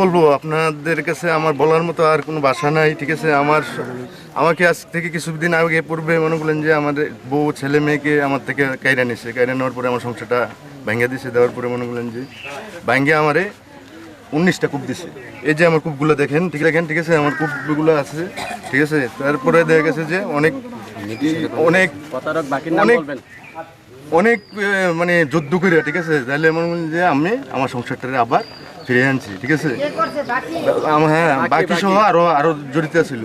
বলবো আপনাদের কাছে আমার বলার মতো আর কোনো ভাষা নাই। ঠিক আছে, আমাকে আজ থেকে কিছুদিন আগে পূর্বে মনে করলেন যে আমাদের বউ ছেলে মেয়েকে আমার থেকে কাইরা নিছে, কাইরা নেওয়ার পরে আমার সংসারটা ভেঙে দিছে। দেওয়ার পরে মনে করলেন যে ভাঙ্গে আমারে 19টা কূপ দিছে। এই যে আমার কূপগুলো দেখেন, ঠিক আছে, আমার কূপগুলো আছে। ঠিক আছে, তারপরে দেখা গেছে যে অনেক অনেক অনেক অনেক মানে যুদ্ধ করে, ঠিক আছে, তাহলে মনে করলেন যে আমি আমার সংসারটারে আবার ফিরে আনছি। ঠিক আছে, হ্যাঁ, বাকি সহ আরো জড়িত ছিল।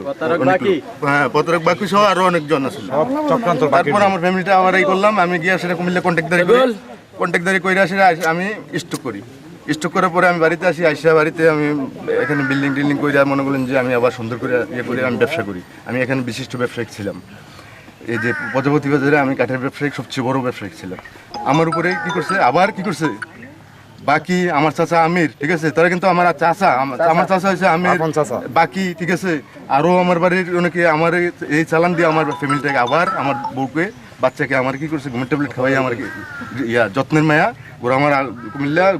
হ্যাঁ, প্রতারক বাকি সহ আরো অনেকজন আছিল। তারপর আমার ফ্যামিলিটা আবার এই করলাম, আমি গিয়ে আসলে কুমিল্লা কন্ট্যাক্টদারি করে আসলে আমি স্টক করার পরে আমি বাড়িতে আসি। বাড়িতে আমি এখানে বিল্ডিং করে মনে করলেন যে আমি আবার সুন্দর করে করে আমি ব্যবসা করি। আমি এখানে বিশিষ্ট ব্যবসায়িক ছিলাম। এই যে প্রজাপতি বাজারে আমি কাঠের ব্যবসায়িক সবচেয়ে বড় ব্যবসায়িক ছিলাম। আমার উপরে কি করছে বাকি আমার চাচা আমির, ঠিক আছে, তারা কিন্তু আমার চাচা হয়েছে আমির বাকি, ঠিক আছে, আরো আমার বাড়ির অনেকে আমার এই চালান দিয়ে আমার ফ্যামিলিটাকে আবার আমার বউকে বাচ্চাকে আমার কি করছে ঘুমের ট্যাবলেট খাওয়াই আমার যত্নের মায়া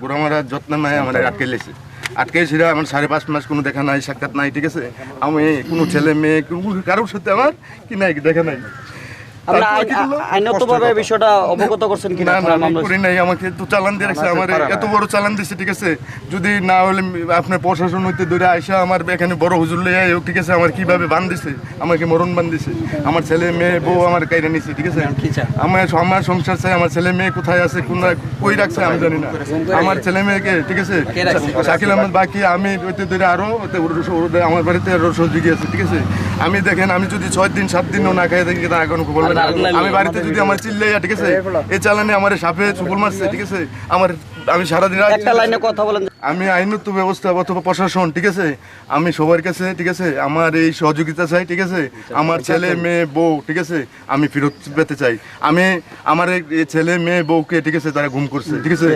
গোড়ামারা যত্নের মায়া আমার আটকে ছিল। আমার 5.5 মাস কোনো দেখা নাই, সাক্ষাৎ নাই। ঠিক আছে, আমি কোনো ছেলে মেয়ে কারোর সাথে আমার কি নাই, দেখা নাই। আইনগতভাবে বিষয়টা অবগত করছেন কিনা? করি নাই, আমাকে তো চালান দিয়ে রাখছে, আমার এত বড় চালান দিচ্ছে। ঠিক আছে, যদি না হলে আপনার প্রশাসন হইতে দূরে আইসা আমার এখানে বড় হুজুর লইয়া, ঠিক আছে, আমার কিভাবে বান দিছে, আমাকে মরণ বান দিছে, আমার ছেলে মেয়ে বউ আমার কাইরে নিছে। ঠিক আছে, আমার সংসার চাই, আমার ছেলে মেয়ে কোথায় আছে, কই রাখছে আমি জানি না। আমার ছেলে মেয়েকে, ঠিক আছে, শাকিল আহমেদ বাকি আমি হইতে দূরে আরো আমার বাড়িতে আরো সহযোগী আছে। ঠিক আছে, আমি দেখেন, আমি যদি 6 দিন 7 দিনও না খাই থাকি, তা এখন বলবেন আমি বাড়িতে যদি আমার চিল্লাইয়া, ঠিক আছে, এই চালানে আমার সাপে চুপুল মারছে। ঠিক আছে, আমি সারাদিন একটা লাইনে কথা বলেন। আমি আইনত ব্যবস্থা অথবা প্রশাসন, ঠিক আছে, আমি সবার কাছে, ঠিক আছে, আমার এই সহযোগিতা চাই। ঠিক আছে, আমার ছেলে মেয়ে বউ, ঠিক আছে, আমি ফেরত পেতে চাই। আমার এই ছেলে মেয়ে বউকে, ঠিক আছে, তারা গুম করছে। ঠিক আছে।